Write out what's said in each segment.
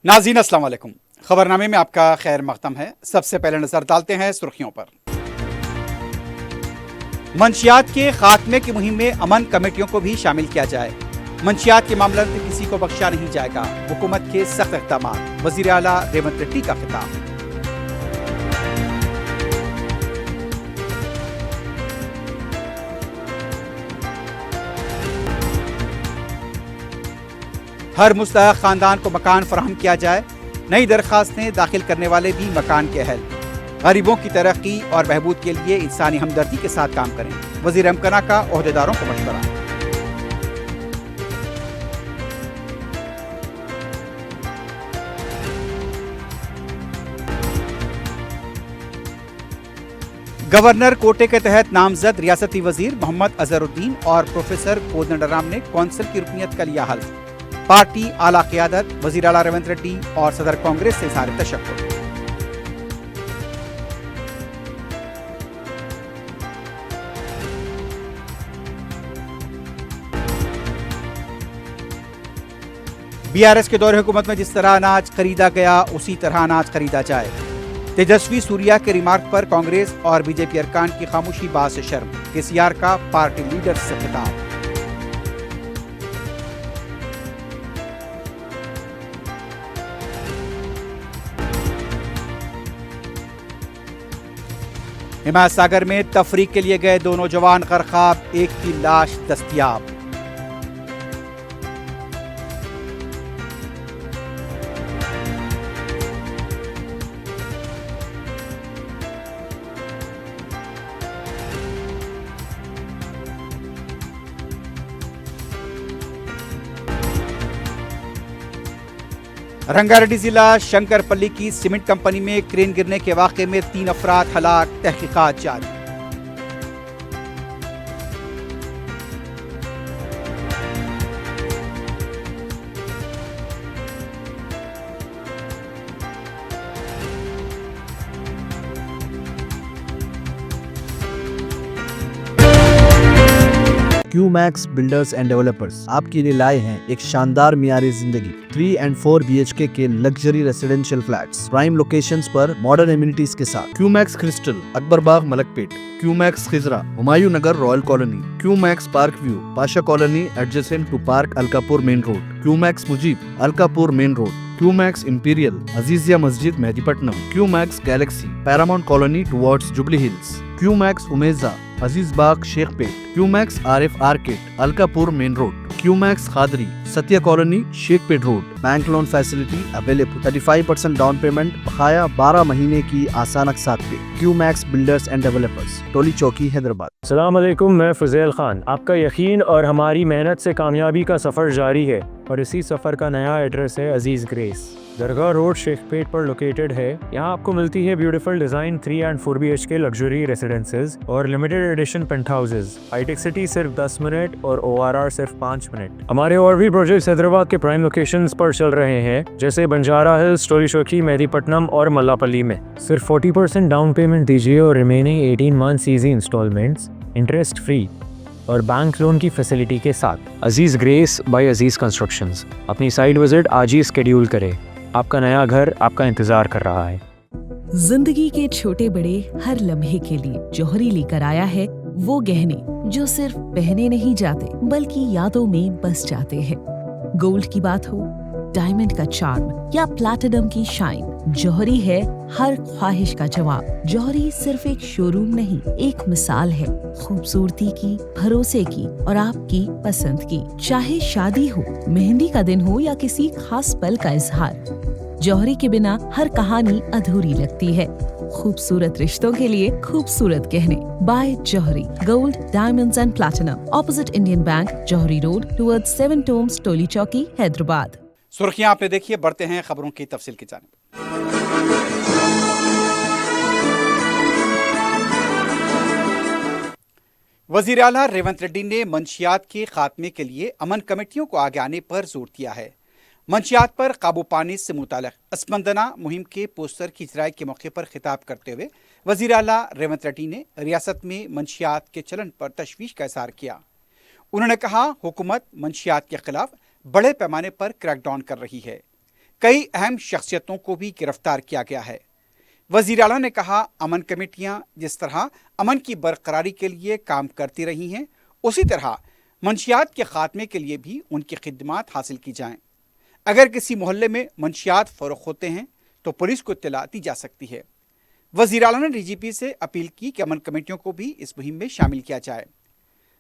नाज़रीन अस्सलाम वालेकुम। खबरनामे में आपका खैर मक़दम है। सबसे पहले नजर डालते हैं सुर्खियों पर। मंशियात के खात्मे की मुहिम में अमन कमेटियों को भी शामिल किया जाए। मंशियात के मामले में किसी को बख्शा नहीं जाएगा। हुकूमत के सख्त इक़दाम। वज़ीर आला रेवंत रेड्डी का खिताब। हर मुस्तहक़ ख़ानदान को मकान फराहम किया जाए। नई दरख्वास्तें दाखिल करने वाले भी मकान के अहल। गरीबों की तरक्की और बहबूद के लिए इंसानी हमदर्दी के साथ काम करें। वज़ीर अमकना का ओहदेदारों को मशवरा। गवर्नर कोटे के तहत नामजद रियासती वजीर मोहम्मद अजहरुद्दीन और प्रोफेसर कोदंडराम ने कौंसिल की रुकनीत का लिया हल्फ। पार्टी आला क़ियादत, वज़ीर आला रेवंत रेड्डी और सदर कांग्रेस से इज़हार तशक्कुर। बीआरएस के दौरे हुकूमत में जिस तरह अनाज खरीदा गया उसी तरह अनाज खरीदा जाए। तेजस्वी सूर्या के रिमार्क पर कांग्रेस और बीजेपी अरकान की खामोशी बास शर्म। केसीआर का पार्टी लीडर से खिताब। हिमायत सागर में तफरीक के लिए गए दो नौजवान गरकाब, एक की लाश दस्तयाब। रंगारेड्डी जिला शंकरपल्ली की सीमेंट कंपनी में क्रेन गिरने के वाक़े में 3 अफराद हलाक। तहकीकात जारी। क्यूमैक्स बिल्डर्स एंड डेवलपर्स आपके लिए लाए हैं एक शानदार मियारी जिंदगी 3 and 4 BHK के luxury residential flats prime locations पर मॉडर्न एमिनिटीज के साथ। Qmax Crystal, Akbarbagh, Malakpet. Qmax Khizra, Humayun Nagar, Royal Colony. Qmax Park View, Pasha Colony adjacent to park Alkapur Main Road. Qmax Mujeeb, Alkapur Main Road. Qmax Imperial, Azizia Masjid, Mehdipatnam. Qmax Galaxy, Paramount Colony towards Jubilee Hills. Qmax Umeja, Aziz Bagh, Shaikpet. Qmax Arif Arcade, Alkapur Main Road. Qmax Khadri, Satya Colony, Shaikpet Road. Bank loan facility available. 35% down payment, बकाया 12 महीने की आसान अक़सात पे। QMax builders and developers, टोली चौकी, हैदराबाद। अस्सलाम वालेकुम, मैं फुज़ैल खान। आपका यकीन और हमारी मेहनत से कामयाबी का सफ़र जारी है और इसी सफ़र का नया एड्रेस है अजीज़ ग्रेस, दरगाह रोड, शेखपेट पर लोकेटेड है। यहाँ आपको मिलती है beautiful design 3 and 4 BHK luxury residences और limited edition penthouses. Hitech City सिर्फ 10 मिनट और ORR सिर्फ 5 मिनट। हमारे और भी प्रोजेक्ट्स हैदराबाद के प्राइम लोकेशंस पर चल रहे हैं, जैसे बंजारा हिल्स, टोली चौकी, मेहदीपट्टनम और मल्लापल्ली में। सिर्फ 40% डाउन पेमेंट दीजिए और remaining 18 months easy installments interest free और बैंक लोन की फैसिलिटी के साथ। Aziz grace by Aziz constructions. अपनी साइट विजिट आज ही स्केड्यूल करें। आपका नया घर आपका इंतजार कर रहा है। जिंदगी के छोटे बड़े हर लम्हे के लिए जौहरी लेकर आया है वो गहने जो सिर्फ पहने नहीं जाते बल्कि यादों में बस जाते हैं। गोल्ड की बात हो, डायमंड का चार्म या प्लैटिनम की शाइन, जौहरी है हर ख्वाहिश का जवाब। जौहरी सिर्फ एक शोरूम नहीं, एक मिसाल है खूबसूरती की, भरोसे की और आपकी पसंद की। चाहे शादी हो, मेहंदी का दिन हो या किसी खास पल का इजहार, जौहरी के बिना हर कहानी अधूरी लगती है। खूबसूरत रिश्तों के लिए खूबसूरत गहने by Jauhari, gold, diamonds and platinum, opposite Indian Bank, Jauhari Road, towards 7 Tombs, Toli Chowki, Hyderabad. सुर्खियां आपने देखी है, बढ़ते हैं खबरों की तफसील की जानिब। वज़ीर आला रेवंत रेड्डी ने मंशियात के खात्मे के लिए अमन कमेटियों को आगे आने पर जोर दिया है। मंशियात पर काबू पाने से मुताल्लिक़ स्पंदना मुहिम के पोस्टर की इजराई के मौके पर खिताब करते हुए वज़ीर आला रेवंत रेड्डी ने रियासत में मंशियात के चलन पर तशवीश का इज़हार किया। उन्होंने कहा, हुकूमत मंशियात के खिलाफ बड़े पैमाने पर क्रैकडाउन कर रही है। कई अहम शख्सियतों को भी गिरफ्तार किया गया है। वजीर आला ने कहा, अमन कमेटियां जिस तरह अमन की बरकरारी के लिए काम करती रही हैं, उसी तरह मंशियात के खात्मे के लिए भी उनकी खिदमात हासिल की जाएं। अगर किसी मोहल्ले में मंशियात फरोख्त होते हैं तो पुलिस को इत्तला दी जा सकती है। वजीर आला ने डीजीपी से अपील की कि अमन कमेटियों को भी इस मुहिम में शामिल किया जाए।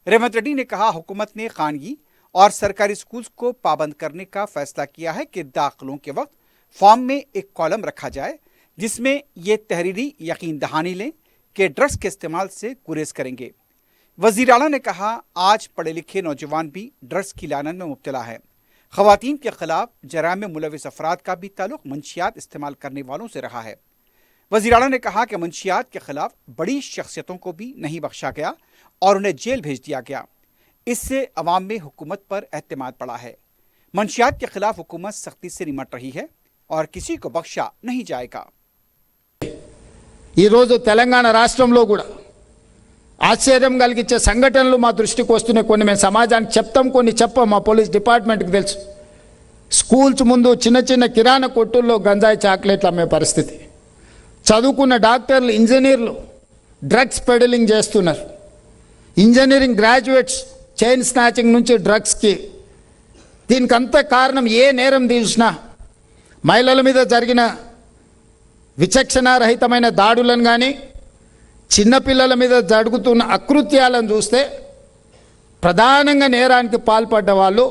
रेवंत रेड्डी ने कहा, हुकूमत ने खानगी और सरकारी स्कूल्स को पाबंद करने का फैसला किया है कि दाखिलों के वक्त फॉर्म में एक कॉलम रखा जाए जिसमें ये तहरीरी यकीन दहानी लें कि ड्रग्स के इस्तेमाल से गुरेज करेंगे। वजीर आला ने कहा, आज पढ़े लिखे नौजवान भी ड्रग्स की लानत में मुब्तला है। ख़वातीन के खिलाफ जराइम में मुलविस अफराद का भी ताल्लुक मंशियात इस्तेमाल करने वालों से रहा है। वज़ीर आला ने कहा कि मंशियात के खिलाफ बड़ी शख्सियतों को भी नहीं बख्शा गया और उन्हें जेल भेज दिया गया। इससे अवाम में हुकूमत पर एतमाद पड़ा है। मंशियात के खिलाफ हुकूमत सख्ती से निमट रही है और किसी को बख्शा नहीं जाएगा। ఈ రోజు తెలంగాణ రాష్ట్రంలో కూడా ఆశ్చర్యం కలిగించే సంఘటనలు మా దృష్టికి వస్తున్నాయి. కొన్ని మేము సమాజానికి చెప్తాం, కొన్ని చెప్పం. మా పోలీస్ డిపార్ట్మెంట్కి తెలుసు. స్కూల్స్ ముందు చిన్న చిన్న కిరాణా కొట్టుల్లో గంజాయి చాక్లెట్లు అమ్మే పరిస్థితి. చదువుకున్న డాక్టర్లు, ఇంజనీర్లు డ్రగ్స్ పెడలింగ్ చేస్తున్నారు. ఇంజనీరింగ్ గ్రాడ్యుయేట్స్ చైన్ స్నాచింగ్ నుంచి డ్రగ్స్కి. దీనికంతా కారణం ఏ నేరం తీసినా మహిళల మీద జరిగిన విచక్షణారహితమైన దాడులను కానీ చిన్నపిల్లల మీద జరుగుతున్న అకృత్యాలను చూస్తే ప్రధానంగా నేరానికి పాల్పడ్డ వాళ్ళు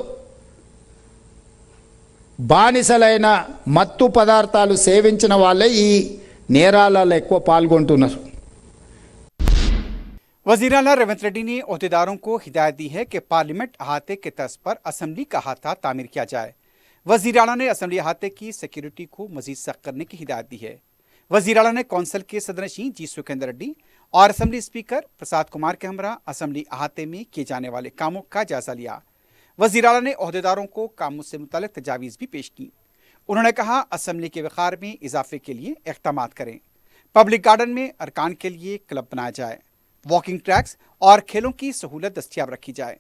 బానిసలైన మత్తు పదార్థాలు సేవించిన వాళ్ళే ఈ నేరాలలో ఎక్కువ పాల్గొంటున్నారు. वज़ीर आला रेवंत रेड्डी ने ओहदेदारों को हिदायत दी है कि पार्लियामेंट अहाते के तर्ज पर असम्बली का अहाता तामीर किया जाए। वज़ीर आला ने असम्बली अहाते की सिक्योरिटी को मजीद सख्त करने की हिदायत दी है। वज़ीर आला ने कौंसिल के सदरनशीन जी सुखेंद्र रेड्डी और असम्बली स्पीकर प्रसाद कुमार के हमरा असम्बली अहाते में किए जाने वाले कामों का जायजा लिया। वज़ीर आला ने ओहदेदारों को कामों से मुतालिक तजावीज़ भी पेश की। उन्होंने कहा, असम्बली के वक़ार में इजाफे के लिए इक़दामात करें। पब्लिक गार्डन में अरकान के लिए क्लब बनाया जाए। वॉकिंग ट्रैक्स और खेलों की सहूलत दस्तियाब रखी जाए।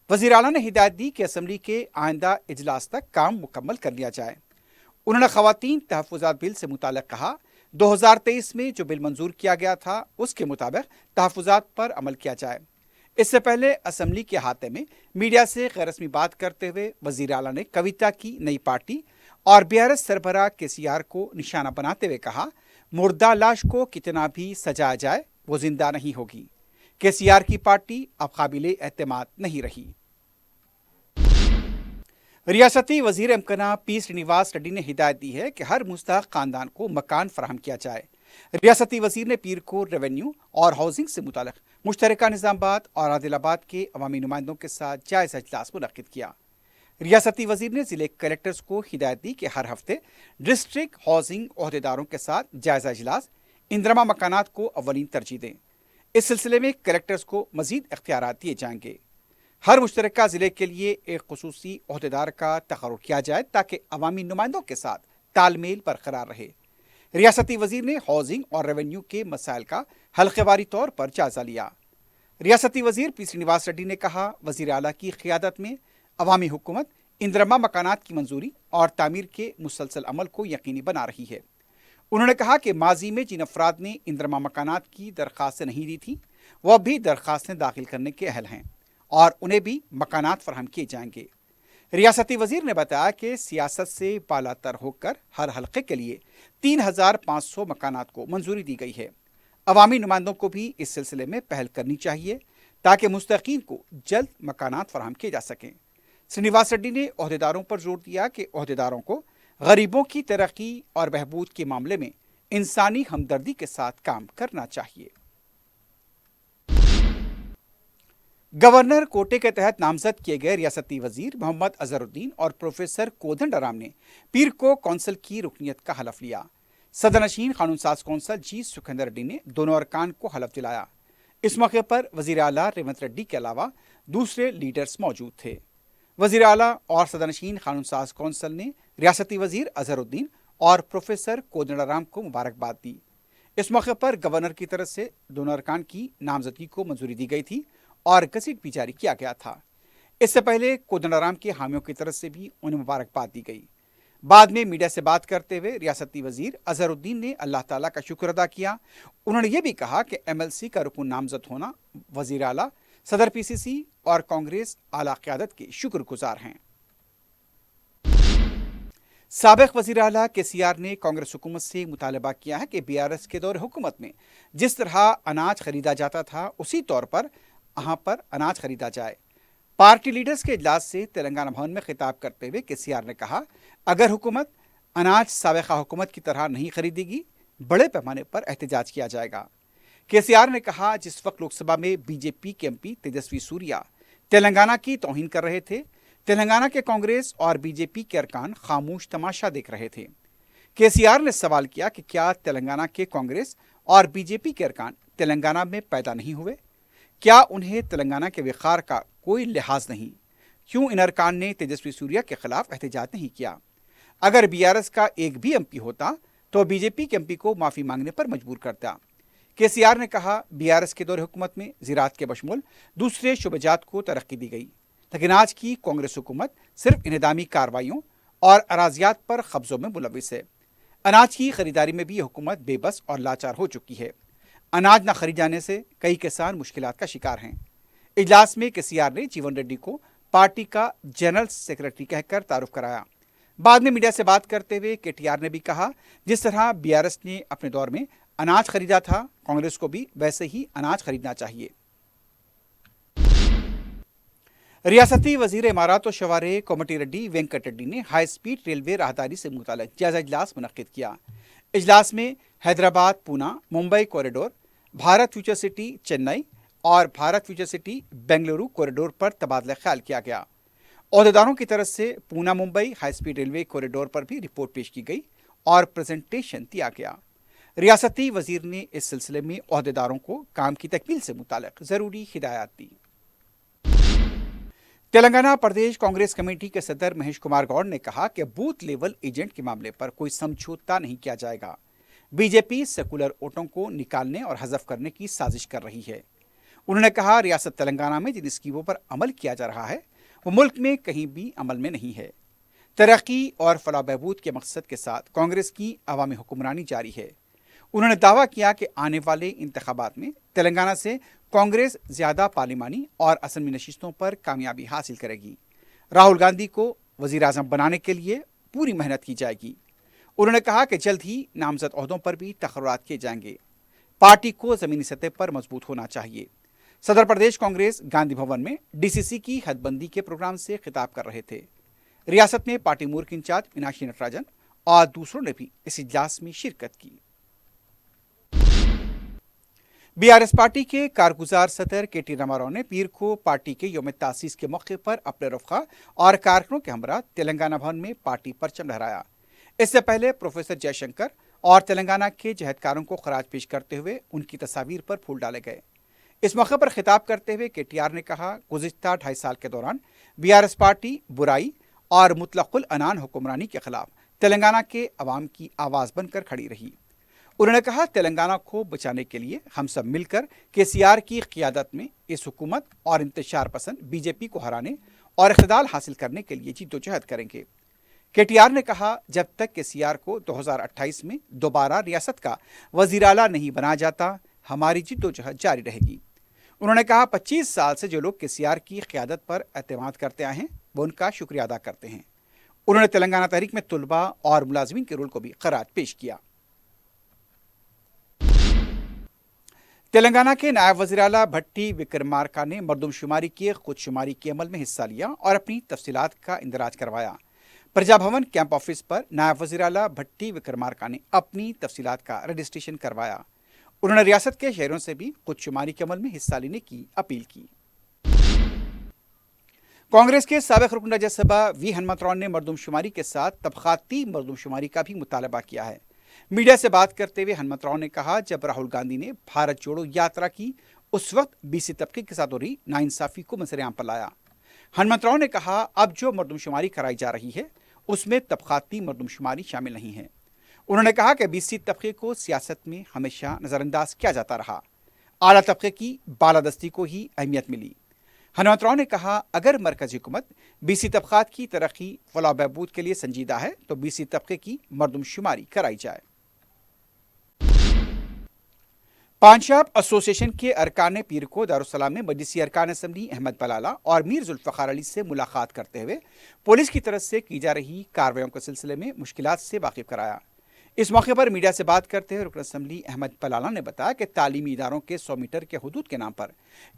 वज़ीर आला ने हिदायत दी कि असम्बली के आइंदा इजलास तक काम मुकम्मल कर लिया जाए। उन्होंने ख़वातीन तहफ़्फ़ुज़ात बिल से मुताल्लिक़ कहा, 2023 में जो बिल मंजूर किया गया था उसके मुताबिक तहफ़्फ़ुज़ात पर अमल किया जाए। इससे पहले असम्बली के अहाते में मीडिया से गैर रस्मी बात करते हुए वज़ीर आला ने कविता की नई पार्टी और BRS सरबराह KCR को निशाना बनाते हुए कहा, मुर्दा लाश को कितना भी सजाया जाए वो जिंदा नहीं होगी। KCR की पार्टी अब काबिले एतमाद नहीं रही। रियासती वजीर अमकना P श्रीनिवास रेड्डी ने हिदायत दी है कि हर मुस्तहक खानदान को मकान फराहम किया जाए। रियासती वजीर ने पीर को रेवेन्यू और हाउसिंग से मुताल्लिक़ मुश्तरका निज़ामाबाद और आदिलाबाद के अवामी नुमाइंदों के साथ जायज़ा इजलास मुनक्किद किया। रियासती वजीर ने ज़िले कलेक्टर्स को हिदायत दी कि हर हफ्ते डिस्ट्रिक्ट हाउसिंग अहदेदारों के साथ जायज़ा इजलास इंदरमा मकानात को अव्वलीन तरजीह दें। इस सिलसिले में कलेक्टर्स को मजीद इख्तियारात दिए जाएंगे। हर मुश्तरका ज़िले के लिए एक खुसूसी अहदेदार का तक़र्रुर किया जाए ताकि अवामी नुमाइंदों के साथ तालमेल बरकरार रहे। रियासती वजीर ने हाउसिंग और रेवेन्यू के मसाइल का हल्क़ेवारी तौर पर जायज़ा लिया। रियासती वजीर P श्रीनिवास रेड्डी ने कहा, वज़ीर आला की क़ियादत में अवामी हुकूमत इंदरमा मकानात की मंजूरी और तामीर के मुसलसल अमल को यकीनी बना रही है। उन्होंने कहा कि माजी में जिन अफराद ने इंदरमा मकानात की दरख्वास्तें नहीं दी थी वह अब भी दरख्वास्तें दाखिल करने के अहल हैं और उन्हें भी मकानात फराहम किए जाएंगे। रियासती वजीर ने बताया कि सियासत से बालातर होकर हर हल्के के लिए 3500 मकानात को मंजूरी दी गई है। अवामी नुमाइंदों को भी इस सिलसिले में पहल करनी चाहिए ताकि मुस्तकीन को जल्द मकानात फराहम किए जा सकें। श्रीनिवास रेड्डी ने अहदेदारों पर जोर दिया कि अहदेदारों को गरीबों की तरक्की और बहबूद के मामले में इंसानी हमदर्दी के साथ काम करना चाहिए। गवर्नर कोटे के तहत नामजद किए गए रियासती वजीर मोहम्मद अजहरुद्दीन और प्रोफेसर कोदंडराम ने पीर को कौंसिल की रुकनीत का हलफ लिया। सदरनशीन कानून साज कौंसिल जी सुखेंद्र रेड्डी ने दोनों अरकान को हलफ दिलाया। इस मौके पर वजीर आला रेवंत रेड्डी के अलावा दूसरे लीडर्स मौजूद थे। वजीर आला और सदरनशीन कानून साज कौंसिल ने रियासती वजीर अजहरुद्दीन और प्रोफेसर कोदंडराम को मुबारकबाद दी। इस मौके पर गवर्नर की तरफ से दोनों अरकान की नामजदगी को मंजूरी दी गई थी और गज़ट भी जारी किया गया था। इससे पहले कोदंडराम के हामियों की तरफ से भी उन्हें मुबारकबाद दी गई। बाद में मीडिया से बात करते हुए रियासती वजीर अजहरुद्दीन ने अल्लाह ताला का शुक्र अदा किया। उन्होंने ये भी कहा कि MLC का रुकन नामजद होना वजीर आला, सदर PCC और कांग्रेस आला क़यादत के शुक्रगुजार हैं। साबिक वजीर आला KCR ने कांग्रेस हुकूमत से मुतालबा किया है कि BRS के दौर हुकूमत में जिस तरह अनाज खरीदा जाता था उसी तौर पर यहाँ पर अनाज खरीदा जाए। पार्टी लीडर्स के इजलास से तेलंगाना भवन में खिताब करते हुए KCR ने कहा, अगर हुकूमत अनाज साबिका हुकूमत की तरह नहीं खरीदेगी, बड़े पैमाने पर एहतजाज किया जाएगा। KCR ने कहा, जिस वक्त लोकसभा में BJP के MP तेजस्वी सूर्या तेलंगाना की तौहीन कर रहे थे, तेलंगाना के कांग्रेस और BJP के अरकान खामोश तमाशा देख रहे थे। KCR ने सवाल किया कि क्या तेलंगाना के कांग्रेस और BJP के अरकान तेलंगाना में पैदा नहीं हुए? क्या उन्हें तेलंगाना के वक़ार का कोई लिहाज नहीं? क्यों इन अरकान ने तेजस्वी सूर्या के खिलाफ एहतजाज नहीं किया? अगर BRS का एक भी MP होता तो BJP के MP को माफ़ी मांगने पर मजबूर करता। KCR ने कहा, BRS के दौर हुकूमत में ज़राअत के बशमूल दूसरे शुबजात को तरक्की दी गई, लेकिन आज की कांग्रेस हुकूमत सिर्फ इन्हदामी कार्रवाइयों और अराजियात पर कब्जों में मुलविस है। अनाज की खरीदारी में भी यह हुकूमत बेबस और लाचार हो चुकी है। अनाज न खरीद जाने से कई किसान मुश्किलात का शिकार हैं। इजलास में KCR ने जीवन रेड्डी को पार्टी का जनरल सेक्रेटरी कहकर तारुफ कराया। बाद में मीडिया से बात करते हुए KTR ने भी कहा, जिस तरह BRS ने अपने दौर में अनाज खरीदा था, कांग्रेस को भी वैसे ही अनाज खरीदना चाहिए। रियासती वजीर इमारात और शवारे कोमटी रेड्डी वेंकट रेड्डी ने हाई स्पीड रेलवे राहदारी से मुताल्लिक जायजा इजलास मुनक्किद किया। इजलास में Hyderabad Pune Mumbai corridor, Bharat Future City Chennai और Bharat Future City Bengaluru corridor पर तबादला ख्याल किया गया। ओहदेदारों की तरफ से Pune Mumbai high speed railway corridor पर भी रिपोर्ट पेश की गई और प्रेजेंटेशन दिया गया। रियासती वजीर ने इस सिलसिले में ओहदेदारों को काम की तकमील से मुताल्लिक जरूरी हिदायत दी। तेलंगाना प्रदेश कांग्रेस कमेटी के सदर महेश कुमार गौड़ ने कहा कि बूथ लेवल एजेंट के मामले पर कोई समझौता नहीं किया जाएगा। BJP सेकुलर वोटों को निकालने और हज़फ करने की साजिश कर रही है। उन्होंने कहा, रियासत तेलंगाना में जिन स्कीमों पर अमल किया जा रहा है वो मुल्क में कहीं भी अमल में नहीं है। तरक्की और फलाह बहबूद के मकसद के साथ कांग्रेस की अवामी हुक्मरानी जारी है। उन्होंने दावा किया कि आने वाले इंतखाबात में तेलंगाना से कांग्रेस ज़्यादा पार्लिमानी और असम्बली नशिस्तों पर कामयाबी हासिल करेगी। राहुल गांधी को वज़ीर आज़म बनाने के लिए पूरी मेहनत की जाएगी। उन्होंने कहा कि जल्द ही नामजद ओहदों पर भी तखर्रुरात किए जाएंगे। पार्टी को ज़मीनी सतह पर मजबूत होना चाहिए। सदर प्रदेश कांग्रेस गांधी भवन में DCC की हदबंदी के प्रोग्राम से खिताब कर रहे थे। रियासत में पार्टी मूर्ख इंचार्ज मीनाक्षी नटराजन और दूसरों ने भी इस इजलास में शिरकत की। BRS पार्टी के कारगुजार सदर KT रामाराव ने पीर को पार्टी के यौम तासीस के मौके पर अपने रफ़्क़ा और कारकुनों के हमरा तेलंगाना भवन में पार्टी परचम लहराया। इससे पहले प्रोफेसर जयशंकर और तेलंगाना के जहदकारों को खराज पेश करते हुए उनकी तस्वीर पर फूल डाले गए। इस मौके पर खिताब करते हुए KTR ने कहा, गुज़िश्ता 2.5 साल के दौरान BRS पार्टी बुराई और मुतलक़ुल अनान हुक्मरानी के खिलाफ तेलंगाना के अवाम की आवाज़ बनकर खड़ी रही। उन्होंने कहा, तेलंगाना को बचाने के लिए हम सब मिलकर KCR की क़यादत में इस हुकूमत और इंतशार पसंद BJP को हराने और इक़्तिदार हासिल करने के लिए जिद्दोजहद करेंगे। KTR ने कहा, जब तक KCR को 2028 में दोबारा रियासत का वज़ीर आला नहीं बनाया जाता, हमारी जिद्दोजहद जारी रहेगी। उन्होंने कहा, 25 साल से जो लोग KCR की क़यादत पर एतमाद करते आए हैं वो उनका शुक्रिया अदा करते हैं। उन्होंने तेलंगाना तहरीक में तुलबा और मुलाजिमीन के रोल को भी खराज पेश किया। तेलंगाना के नायब वज़ीर आला भट्टी विक्रमार्का ने मरदमशुमारी की खुदशुमारी के अमल में हिस्सा लिया और अपनी तफसीलात का इंदराज करवाया। प्रजा भवन कैंप ऑफिस पर नायब वज़ीर आला भट्टी विक्रमार्का ने अपनी तफसीलात का रजिस्ट्रेशन करवाया। उन्होंने रियासत के शहरों से भी खुदशुमारी के अमल में हिस्सा लेने की अपील की। कांग्रेस के साबिक रुकन राज्यसभा V हनुमतराव ने मरदमशुमारी के साथ तबक़ाती मरदमशुमारी का भी मुतालबा किया है। मीडिया से बात करते हुए हनुमतराव ने कहा, जब राहुल गांधी ने भारत जोड़ो यात्रा की उस वक्त BC तबके के साथ हो रही नाइंसाफ़ी को मंजर-ए-आम पर लाया। हनुमतराव ने कहा, अब जो मरदमशुमारी कराई जा रही है उसमें तबक़ाती मरदमशुमारी शामिल नहीं है। उन्होंने कहा कि BC तबके को सियासत में हमेशा नज़रअंदाज किया जाता रहा। आला तबके की बालादस्ती को ही अहमियत मिली। हनुमत राव ने कहा, अगर मरकजी हुकूमत बीसी तबकात की तरक्की फलाह बहबूद के लिए संजीदा है तो बीसी तबके की मरदमशुमारी कराई जाए। पांचाब एसोसिएशन के अरकान पीर को दारुस्सलाम में मजलिसी अरकान असम्बली अहमद बलाला और मीर जुल्फ़िकार अली से मुलाकात करते हुए पुलिस की तरफ से की जा रही कार्रवाइयों के सिलसिले में मुश्किलात से वाकिफ कराया। इस मौके पर मीडिया से बात करते हुए रुकन असम्बली अहमद बलाला ने बताया कि तालीमी इदारों के 100 मीटर के हदूद के नाम पर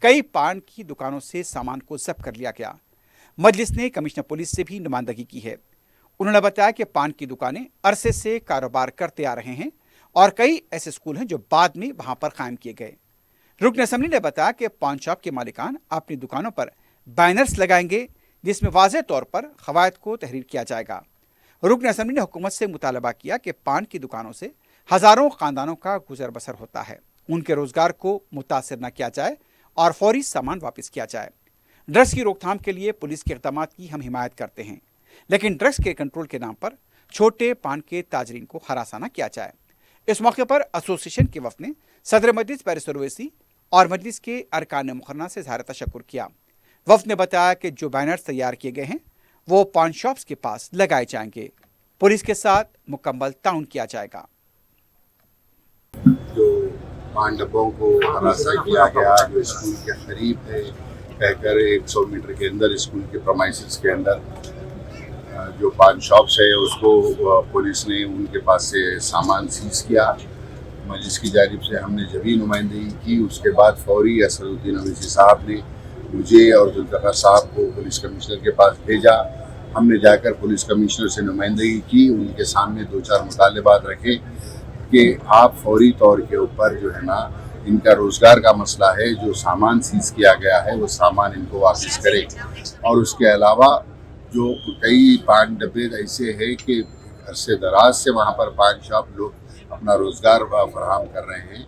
कई पान की दुकानों से सामान को जब्त कर लिया गया। मजलिस ने कमिश्नर पुलिस से भी नुमाइंदगी की है। उन्होंने बताया कि पान की दुकानें अरसे से कारोबार करते आ रहे हैं और कई ऐसे स्कूल हैं जो बाद में वहां पर कायम किए गए। रुकन असम्बली ने बताया कि पान शॉप के मालिकान अपनी दुकानों पर बैनर्स लगाएंगे जिसमें वाज़ेह तौर पर क़वायद को तहरीर किया जाएगा। रुकन असम्बली ने हुकूमत से मुतालबा किया कि पान की दुकानों से हज़ारों ख़ानदानों का गुजर बसर होता है, उनके रोज़गार को मुतासर न किया जाए और फौरी सामान वापस किया जाए। ड्रग्स की रोकथाम के लिए पुलिस के इक़दामात की हम हिमायत करते हैं, लेकिन ड्रग्स के कंट्रोल के नाम पर छोटे पान के ताजरीन को हरासा न किया जाए। इस मौके पर एसोसिएशन के वफ़द ने सदर मजलिस बैरिस्टर ओवैसी और मजलिस के अरकान मुक़र्रना से इज़हार तशक्कुर किया। वफ़द ने बताया कि जो बैनर्स तैयार किए गए हैं वो पान शॉप्स के पास लगाए जाएंगे। पुलिस के साथ मुकम्मल ताउन किया जाएगा। जो पान डब्बों को हरासा किया गया जो स्कूल के करीब है कहकर 100 मीटर के अंदर स्कूल के प्रोमाइसेस के अंदर जो पान शॉप्स है उसको पुलिस ने उनके पास से सामान सीज किया। मजलिस की जानिब से हमने जभी नुमाइंदगी की, उसके बाद फौरी असदुद्दीन अवैसी साहब ने मुझे और जुल्फ़िकार साहब को पुलिस कमिश्नर के पास भेजा। हमने जाकर पुलिस कमिश्नर से नुमाइंदगी की, उनके सामने 2-4 मुतालबात रखे कि आप फौरी तौर के ऊपर जो है ना इनका रोज़गार का मसला है, जो सामान सीज किया गया है वो सामान इनको वापस करें। और उसके अलावा जो कई पान डब्बे ऐसे हैं कि अरसे दराज से वहाँ पर पान शॉप लोग अपना रोज़गार फराहम कर रहे हैं,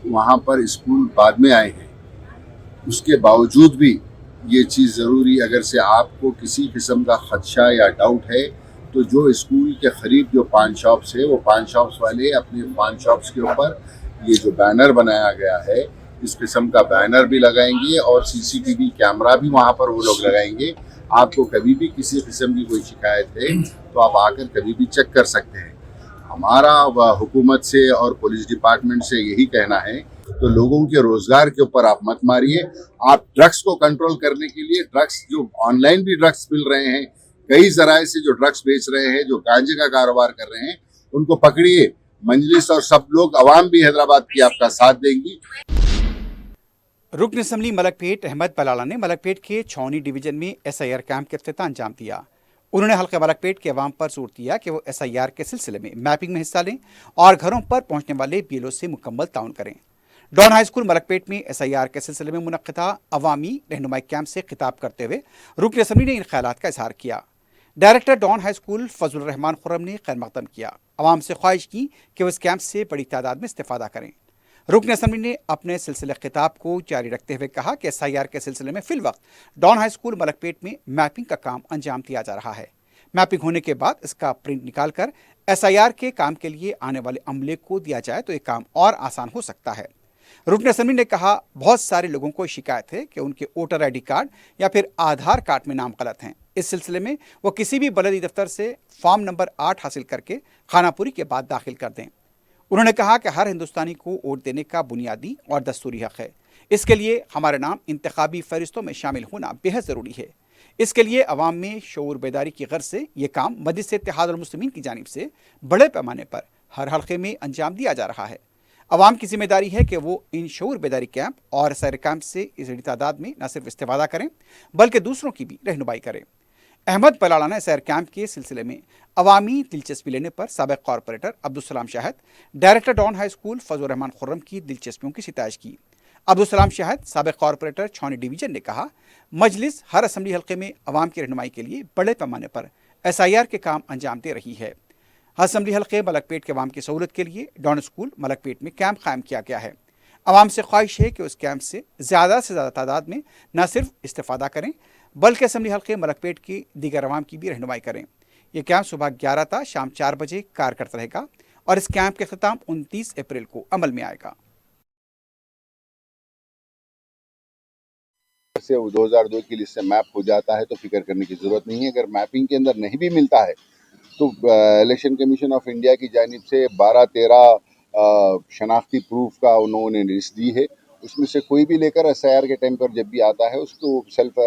वहाँ पर स्कूल बाद में आए हैं। उसके बावजूद भी ये चीज़ ज़रूरी, अगर से आपको किसी किस्म का ख़दशा या डाउट है तो जो स्कूल के करीब जो पान शॉप्स है वो पान शॉप्स वाले अपने पान शॉप्स के ऊपर ये जो बैनर बनाया गया है इस किस्म का बैनर भी लगाएंगे और CCTV कैमरा भी वहाँ पर वो लोग लगाएंगे। आपको कभी भी किसी किस्म की कोई शिकायत है तो आप आकर कभी भी चेक कर सकते हैं। हमारा हुकूमत से और पुलिस डिपार्टमेंट से यही कहना है, तो लोगों के रोजगार के ऊपर आप मत मारिए। आप ड्रग्स को कंट्रोल करने के लिए ड्रग्स जो ऑनलाइन भी ड्रग्स मिल रहे हैं, कई जराए से जो ड्रग्स बेच रहे हैं, जो गांजे का कारोबार कर रहे हैं, उनको पकड़िए। मजलिस और सब लोग अवाम भी हैदराबाद की आपका साथ देंगी। रुकन असम्बली मलकपेट अहमद बलाला ने मलकपेट के छौनी डिवीजन में SIR कैंप के इफ्तिताह अंजाम दिया। उन्होंने हल्का मलकपेट के अवाम पर जोर दिया कि वो SIR के सिलसिले में मैपिंग में हिस्सा लें और घरों पर पहुंचने वाले BLO से मुकम्मल ताउन करें। डॉन हाई स्कूल मलकपेट में SIR के सिलसिले में मुनक्किदा अवामी रहनुमाई कैंप से खिताब करते हुए रुकन असम्बली ने इन ख्यालात का इजहार किया। Director Don High School Fazal Rahman Khurram ने खैर मकदम किया, अवाम से ख्वाहिश की कि वो इस कैंप से बड़ी तादाद में इस्तेफादा करें। रुकन असम्बली ने अपने सिलसिले खिताब को जारी रखते हुए कहा कि SIR के सिलसिले में फिल वक्त डॉन हाई स्कूल मलकपेट में मैपिंग का काम अंजाम दिया जा रहा है। मैपिंग होने के बाद इसका प्रिंट निकाल कर SIR के काम के लिए आने वाले अमले को दिया जाए तो ये काम और आसान हो सकता है। रुकन असम्बली ने कहा, बहुत सारे लोगों को शिकायत है कि उनके वोटर ID कार्ड या फिर आधार कार्ड में नाम गलत हैं। इस सिलसिले में वो किसी भी बलदी दफ्तर से फॉर्म नंबर 8 हासिल करके खानापुरी के बाद दाखिल कर दें। उन्होंने कहा कि हर हिंदुस्तानी को वोट देने का बुनियादी और दस्तूरी हक है। इसके लिए हमारे नाम इंतखाबी फहरिस्तों में शामिल होना बेहद ज़रूरी है। इसके लिए अवाम में शऊर बेदारी की गर्ज से ये काम मजलिस इत्तेहादुल मुस्लिमीन की जानिब से बड़े पैमाने पर हर हल्के में अंजाम दिया जा रहा है। अवाम की जिम्मेदारी है कि वो इन शऊर बेदारी कैंप और SIR कैंप से इस बड़ी तादाद में न सिर्फ इस्तेफादा करें बल्कि दूसरों की भी रहनुमाई करें। अहमद बलाला ने SIR कैंप के सिलसिले में अवामी दिलचस्पी लेने पर साबिक corporator Abdulsalam Shahid, director Don High School Fazal Rahman Khurram की दिलचस्पियों की सिताइश की। अब्दुलसलाम शाहिद, साबिक कॉरपोरेटर छौनी डिवीजन, ने कहा, मजलिस हर असम्बली हल्के में अवाम की रहनुमाई के लिए बड़े पैमाने पर SIR के काम अंजाम दे रही है। असम्बली हल्के मलकपेट के अवाम की सहूलत के लिए डॉन स्कूल मलकपेट में कैंप कायम किया गया है। अवाम से ख्वाहिश है कि उस कैंप से ज़्यादा तादाद में न सिर्फ इस्तेफादा करें बल्कि असम्बली हल्के मलकपेट की दीगर अवाम की भी रहनुमाई करें। यह कैंप सुबह 11 था शाम 4 बजे कारगर रहेगा और इस कैंप के ख़िताम 29 अप्रैल को अमल में आएगा। से 2002 की लिस्ट से मैप हो जाता है तो फिक्र करने की ज़रूरत नहीं है। अगर मैपिंग के अंदर नहीं भी मिलता है तो इलेक्शन कमीशन ऑफ इंडिया की जानिब से 12-13 शनाख्ती प्रूफ का उन्होंने लिस्ट दी है। उसमें से कोई भी लेकर SIR के टाइम पर जब भी आता है उसको सेल्फ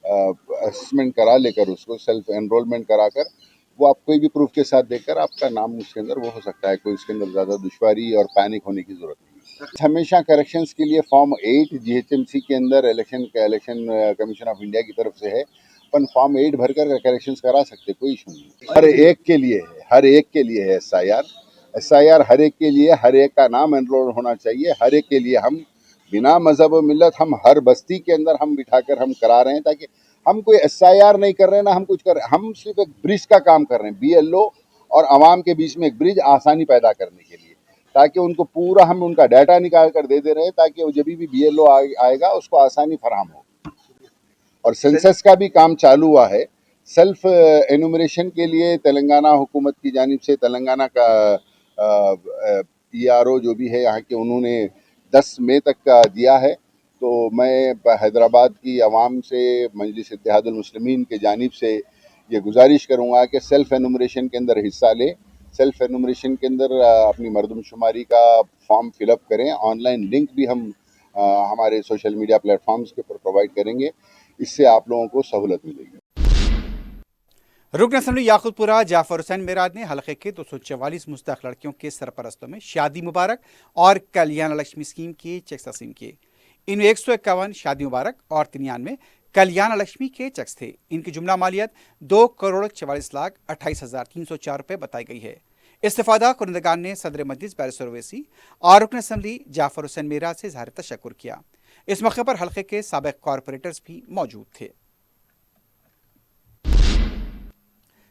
असेसमेंट करा लेकर, उसको सेल्फ एनरोलमेंट कराकर वो आप कोई भी प्रूफ के साथ देकर आपका नाम उसके अंदर वो हो सकता है। कोई इसके अंदर ज़्यादा दुश्वारी और पैनिक होने की ज़रूरत नहीं है। हमेशा करेक्शंस के लिए फॉर्म 8 GHMC के अंदर इलेक्शन कमीशन ऑफ इंडिया की तरफ से है, अपन फॉर्म 8 भरकर करेक्शंस करा सकते, कोई इशू नहीं। हर एक के लिए है, हर एक के लिए है SIR हर एक के लिए, हर एक का नाम एनरोल होना चाहिए, हर एक के लिए। हम बिना मजहब व मिल्लत हम हर बस्ती के अंदर हम बिठाकर हम करा रहे हैं, ताकि हम कोई SIR नहीं कर रहे हैं ना हम कुछ कर रहे हैं, हम सिर्फ एक ब्रिज का काम कर रहे हैं, BLO और आवाम के बीच में एक ब्रिज आसानी पैदा करने के लिए, ताकि उनको पूरा हम उनका डाटा निकाल कर दे रहे हैं, ताकि वो जब भी BLO आएगा उसको आसानी फराहम हो। और सेंसस का भी काम चालू हुआ है। सेल्फ एनुमरेशन के लिए तेलंगाना हुकूमत की जानिब से तेलंगाना का PRO जो भी है यहाँ के, उन्होंने 10 मई तक का दिया है। तो मैं हैदराबाद की आवाम से मजलिस इत्तेहादुल मुस्लिमीन के जानिब से ये गुजारिश करूँगा कि सेल्फ एनुमरेशन के अंदर हिस्सा लें। सेल्फ एनुमरेशन के अंदर अपनी मरदमशुमारी का फॉर्म फिलअप करें। ऑनलाइन लिंक भी हम हमारे सोशल मीडिया प्लेटफॉर्म्स के ऊपर प्रोवाइड करेंगे, इससे आप लोगों को सहूलत मिलेगी। रुकन असम्बली याकुतपुरा जाफर हुसैन मेराज ने हलके के 244 मुस्तहक लड़कियों के सरपरस्तों में शादी मुबारक और कल्याण लक्ष्मी स्कीम के चेक तस्लीम किए। इनमें 151 शादी मुबारक और 93 कल्याण लक्ष्मी के चेक्स थे। इनकी जुमला मालियत 2,44,28,304 रुपये बताई गई है। इस्तेफादा कुनंदगान ने सदर मजलिस बैरिस्टर ओवैसी और रुकन असम्बली जाफर हुसैन मेराज से इज़हार तशक्कुर किया। इस मौके पर हलके के साबिक कॉरपोरेटर्स भी मौजूद थे।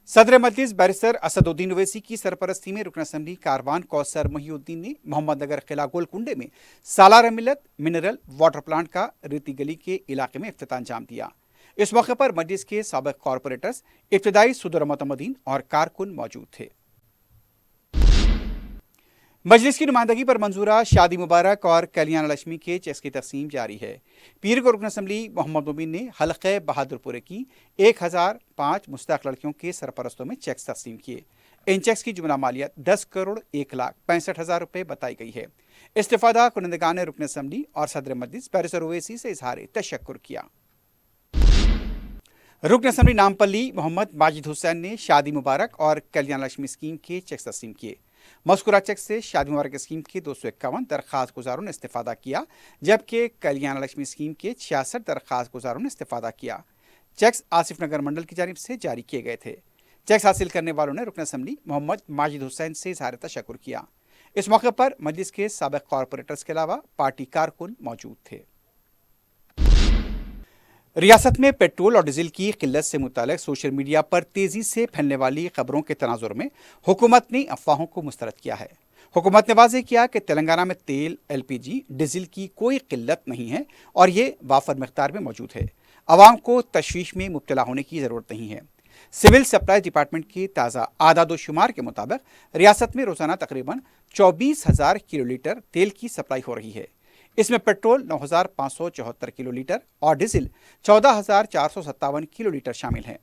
सदर मजलिस बैरिस्टर असदुद्दीन ओवैसी की सरपरस्ती में रुकन असम्बली कारवान कौसर मोहिउद्दीन ने मोहम्मद नगर किला गोलकुंडे में सालार मिल्लत मिनरल वाटर प्लांट का रेती गली के इलाके में इफ्तिताह अंजाम दिया। इस मौके पर मजलिस के साबिक कॉरपोरेटर्स, इब्तदाई सदर मुतमदीन और कारकुन मौजूद थे। मजलिस की नुमाइंदगी पर मंजूरा शादी मुबारक और कल्याण लक्ष्मी के चेक्स की तकसीम जारी है। पीर को रुकन असम्बली मोहम्मद मुबीन ने हलक़े बहादुरपुरे की 1005 मुस्तहक लड़कियों के सरपरस्तों में चेक्स तकसीम किए। इन चेक्स की जुमला मालियत 10,01,65,000 रुपये बताई गई है। इस्तेफादा कुनंदगान ने रुकन असम्बली और सदर मजलिस बैरिस्टर ओवैसी से इज़हार तशक्कुर किया। रुकन असम्बली नामपल्ली मोहम्मद माजिद हुसैन ने शादी मुबारक और कल्याण लक्ष्मी स्कीम के चेक्स तस्लीम किए। मज़कूरा चेक से शादी मुबारक स्कीम के 251 दरख्वास्त गुजारों ने इस्तेफादा किया, जबकि कल्याण लक्ष्मी स्कीम के 66 दरख्वास्त गुजारों ने इस्तेफादा किया। चेक्स आसिफ नगर मंडल की जानिब से जारी किए गए थे। चेक्स हासिल करने वालों ने रुकन असम्बली मोहम्मद माजिद हुसैन से इज़हार तशक्कुर किया। इस मौके पर मजलिस के साबिक कॉरपोरेटर्स के अलावा पार्टी कारकुन मौजूद थे। रियासत में पेट्रोल और डीजल की किल्लत से मुताल्लिक़ सोशल मीडिया पर तेज़ी से फैलने वाली खबरों के तनाजुर में हुकूमत ने अफवाहों को मुस्तरद किया है। हुकूमत ने वाज़ेह किया कि तेलंगाना में तेल, LPG, डीजल की कोई किल्लत नहीं है और ये वाफर मकदार में मौजूद है। आवाम को तशवीश में मुब्तला होने की ज़रूरत नहीं है। सिविल सप्लाई डिपार्टमेंट की ताज़ा आदाद व शुमार के मुताबिक रियासत में रोज़ाना तकरीबन 24,000 किलोलीटर तेल की सप्लाई हो रही है। इसमें पेट्रोल 9,574 किलोलीटर और डीजल 14,457 किलोलीटर शामिल हैं।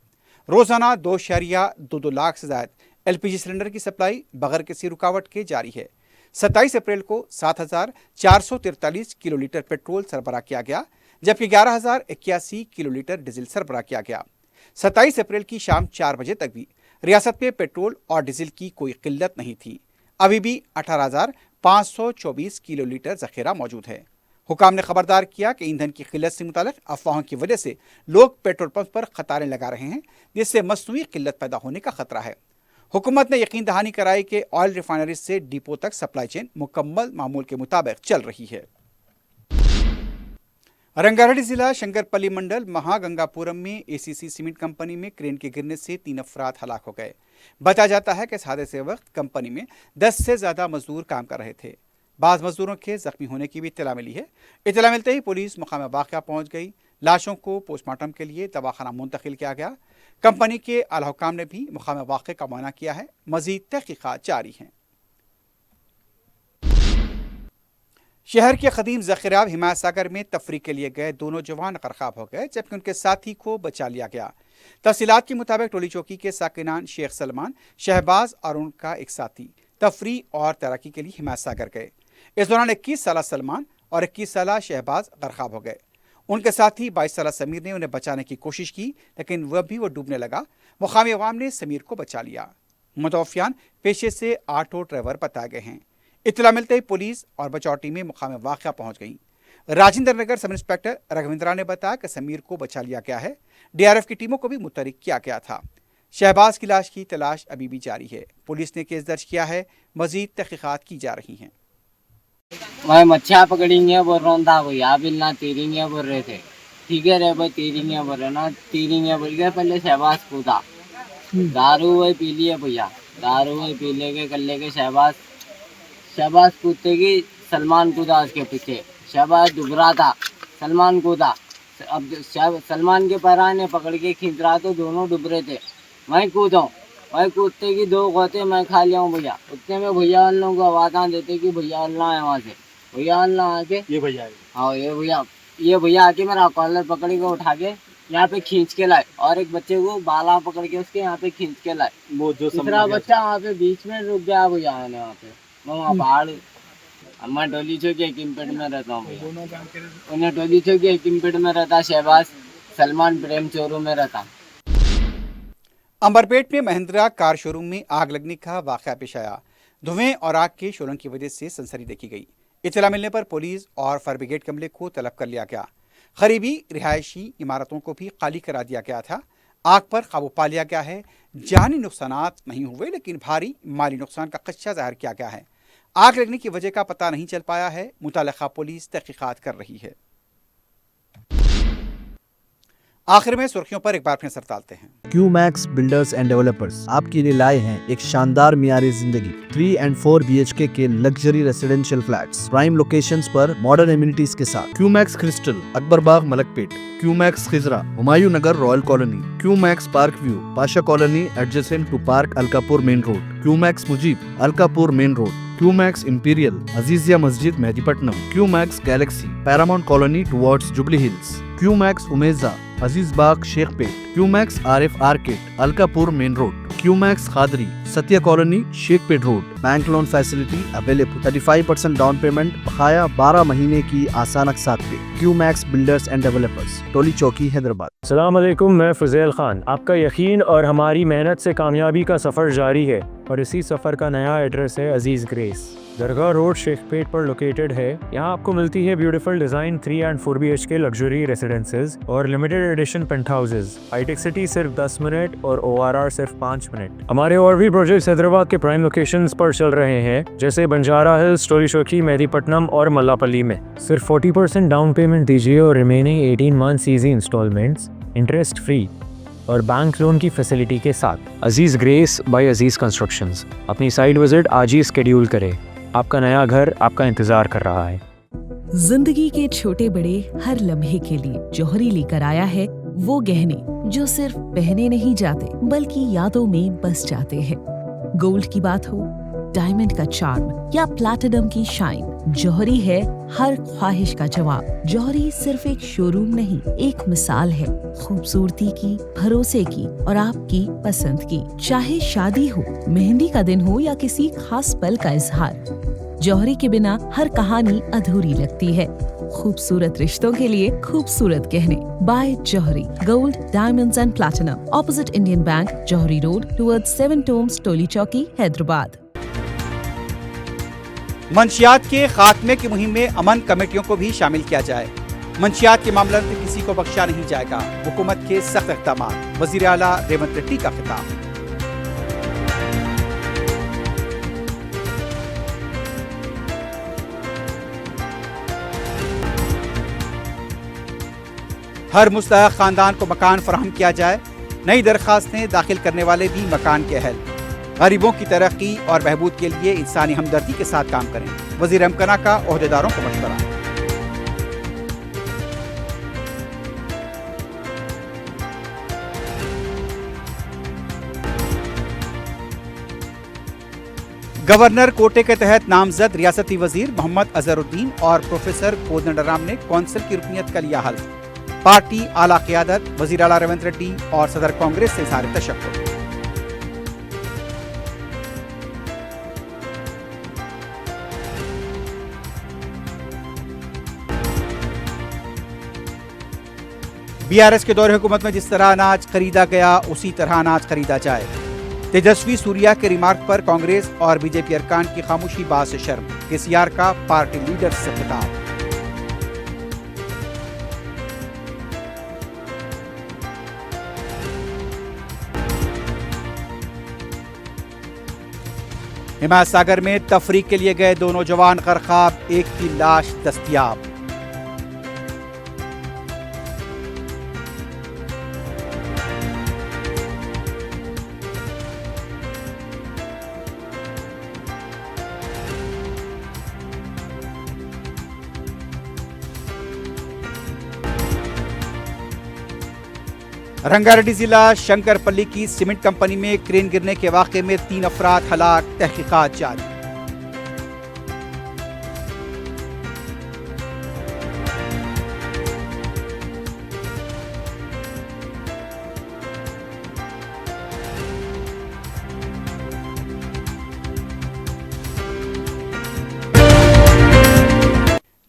रोज़ाना 2.22 लाख से ज़ायद LPG सिलेंडर की सप्लाई बगैर किसी रुकावट के जारी है। 27 अप्रैल को 7,443 किलोलीटर पेट्रोल सरबराह किया गया, जबकि 11,081 किलोलीटर डीजल सरबराह किया गया। 27 अप्रैल की शाम 4 बजे तक भी रियासत में पेट्रोल और डीजल की कोई किल्लत नहीं थी। अभी भी 18,524 किलोलीटर ज़ख़ीरा मौजूद है। हुकाम ने खबरदार किया कि ईंधन की किल्लत से मुताल्लिक़ अफवाहों की वजह से लोग पेट्रोल पंप पर कतारें लगा रहे हैं, जिससे मसनूई किल्लत पैदा होने का खतरा है। हुकूमत ने यकीन दहानी कराई कि ऑयल रिफाइनरी से डिपो तक सप्लाई चेन मुकम्मल मामूल के मुताबिक चल रही है। रंगारेड्डी जिला शंकरपल्ली मंडल महागंगापुरम में ACC सीमेंट कंपनी में क्रेन के गिरने से 3 अफराद हलाक हो गए। बताया जाता है कि इस हादसे वक्त कंपनी में 10 से ज़्यादा मजदूर काम कर रहे थे। बाज़ मजदूरों के जख्मी होने की भी इत्तला मिली है। इत्तला मिलते ही पुलिस मकाम वाक़या पहुंच गई। लाशों को पोस्टमार्टम के लिए दवाखाना मुंतकिल किया गया। कंपनी के आला हुकाम ने भी मकाम वाक़े का मुआयना किया है। मज़ीद तहक़ीक़ात जारी हैं। शहर के कदीम ज़खीराब हिमायत सागर में तफरी के लिए गए दोनों जवान गरकाब हो गए जबकि उनके साथी को बचा लिया गया। तफसीलात के मुताबिक टोली चौकी के साकिनान शेख सलमान, शहबाज और उनका एक साथी तफरी और तैराकी के लिए हिमायत सागर गए। इस दौरान 21 साल सलमान और 21 साल शहबाज गरकाब हो गए। उनके साथी 22 साल समीर ने उन्हें बचाने की कोशिश की लेकिन वो डूबने लगा। मुकामी अवाम ने समीर को बचा लिया। मुतवफ़ियान पेशे से ऑटो ड्राइवर बताए गए हैं। इत्तला मिलते ही पुलिस और बचाव टीमें मुकाम वाक़या पहुंच गईं। राजेंद्र नगर सब इंस्पेक्टर रघविंद्रा ने बताया कि समीर को बचा लिया गया है। डीआरएफ की टीमों को भी मुतहरिक किया गया था। शहबाज की लाश की तलाश अभी भी जारी है। पुलिस ने केस दर्ज किया है। मजीद तहकीकात की जा रही हैं। भाई मच्छियाँ पकड़ेंगे बोल रहा था भैया, बिल्ला तीरेंगे बोल रहे थे। ठीक है रे भाई, तीरेंगे बोल रहे ना, तीरेंगे बोल के पहले शहबाज कूदा, दारू वही पी लिए भैया, दारू वही पी ले के कर ले के शहबाज कूदते की सलमान कूदा उसके पीछे। शहबाज डूब रहा था, सलमान कूदा। अब सलमान के पैराने पकड़ के खींच रहा तो दोनों डूब रहे थे। मैं कूदा, भाई कूदते की 2 गोते मैं खा लिया हूँ भैया। उतने में भैया उन लोगों को आवाज़ देते कि भैया अल्लाह है वहाँ से। भैया अल्लाह आके ये भैया आके मेरा कॉलर पकड़ के उठा के यहाँ पे खींच के लाए और एक बच्चे को बाला पकड़ के उसके यहाँ पे खींच के लाए। वो जो दूसरा बच्चा वहाँ पे बीच में रुक गया भैया। मैंने वहाँ पे वहाँ पहाड़ मैं टोली चौकी एकिमपेट में रहता हूँ भैया। उन्हें टोली चौकी एकिमपेट में रहता शहबाज, सलमान प्रेम चोरू में रहता। अंबरपेट में महिंद्रा कार शोरूम में आग लगने का वाक़या पेश आया। धुएं और आग के शोलों की वजह से सनसनी देखी गई। इत्तला मिलने पर पुलिस और फायर ब्रिगेड के अमले को तलब कर लिया गया। करीबी रिहायशी इमारतों को भी खाली करा दिया गया था। आग पर काबू पा लिया गया है। जानी नुकसानात नहीं हुए लेकिन भारी माली नुकसान का खदशा जाहिर किया गया है। आग लगने की वजह का पता नहीं चल पाया है। मुतल्लिका पुलिस तहकीकात कर रही है। आखिर में सुर्खियों पर एक बार फिर नजर डालते हैं। क्यूमैक्स बिल्डर्स एंड डेवलपर्स आपके लिए लाए हैं एक शानदार मियारी जिंदगी 3 and 4 BHK के luxury residential flats prime locations पर मॉडर्न एमिनिटीज के साथ। Qmax Crystal, Akbarbagh, Malakpet. Qmax Khizra, Humayun Nagar, Royal Colony. Qmax Park View, Pasha Colony adjacent to park Alkapur Main Road. Qmax Mujeeb, Alkapur Main Road. Qmax Imperial, Azizia Masjid, Mehdipatnam. Qmax Galaxy, Paramount Colony towards Jubilee Hills. Qmax Umeja, Aziz Bagh, Shaikpet. Qmax Arif Arcade, Alkapur Main Road. Qmax Khadri, Satya Colony, Shaikpet Road. Bank loan facility available. 35% down payment, बकाया 12 महीने की आसान अक़सात पे। QMax builders and developers, टोली चौकी, हैदराबाद। अस्सलाम वालेकुम, मैं फुज़ैल खान। आपका यकीन और हमारी मेहनत से कामयाबी का सफ़र जारी है और इसी सफ़र का नया एड्रेस है अजीज़ ग्रेस। दरगाह रोड शेखपेट पर लोकेटेड है। यहाँ आपको मिलती है beautiful design 3 and 4 BHK luxury residences और limited edition penthouses. Hitech City सिर्फ 10 मिनट और ORR सिर्फ 5 मिनट। हमारे और भी प्रोजेक्ट्स हैदराबाद के प्राइम लोकेशंस पर चल रहे हैं जैसे बंजारा हिल्स, टोली चौकी, मेहदीपट्टनम और मल्लापल्ली में। सिर्फ 40% डाउन पेमेंट दीजिए और remaining 18 months easy installments interest free और बैंक लोन की फैसिलिटी के साथ। Aziz grace by Aziz constructions. अपनी साइट विजिट आज ही स्केड्यूल करें। आपका नया घर आपका इंतजार कर रहा है। जिंदगी के छोटे बड़े हर लम्हे के लिए जौहरी लेकर आया है वो गहने जो सिर्फ पहने नहीं जाते बल्कि यादों में बस जाते हैं। गोल्ड की बात हो, डायमंड का चार्म या प्लैटिनम की शाइन, जौहरी है हर ख्वाहिश का जवाब। जौहरी सिर्फ एक शोरूम नहीं, एक मिसाल है खूबसूरती की, भरोसे की और आपकी पसंद की। चाहे शादी हो, मेहंदी का दिन हो या किसी खास पल का इजहार, जौहरी के बिना हर कहानी अधूरी लगती है। खूबसूरत रिश्तों के लिए खूबसूरत गहने by Jauhari. Gold, diamonds and platinum, opposite Indian Bank, Jauhari Road, towards 7 Tombs, Toli Chowki, Hyderabad. मंशियात के खात्मे की मुहिम में अमन कमेटियों को भी शामिल किया जाए। मंशियात के मामले में किसी को बख्शा नहीं जाएगा। हुकूमत के सख्त इक़दाम। वज़ीर आला रेवंत रेड्डी का खिताब। हर मुस्तहक़ खानदान को मकान फराहम किया जाए। नई दरख्वास्तें दाखिल करने वाले भी मकान के अहल। गरीबों की तरक्की और बहबूद के लिए इंसानी हमदर्दी के साथ काम करें। वज़ीर अमकना का ओहदेदारों को मशवरा। गवर्नर कोटे के तहत नामजद रियासती वजीर मोहम्मद अजहरुद्दीन और प्रोफेसर कोदंडराम ने कौंसिल की रुकनीत का लिया हल्फ। पार्टी आला क़यादत, वजीर आला रेवंत रेड्डी और सदर कांग्रेस से इज़हार तशक्कुर। बीआरएस के दौरे हुकूमत में जिस तरह अनाज खरीदा गया उसी तरह अनाज खरीदा जाए। तेजस्वी सूर्या के रिमार्क पर कांग्रेस और बीजेपी अरकान की खामोशी बात शर्म। केसीआर का पार्टी लीडर से खिताब। हिमायत सागर में तफरीक के लिए गए दो नौजवान गरकाब, एक की लाश दस्तयाब। रंगारेड्डी जिला शंकरपल्ली की सीमेंट कंपनी में क्रेन गिरने के वाक़े में 3 अफराद हलाक, तहकीकात जारी।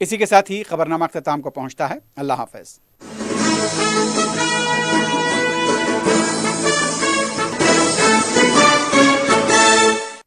इसी के साथ ही खबरनामा अख्ताम को पहुंचता है। अल्लाह हाफ़िज़।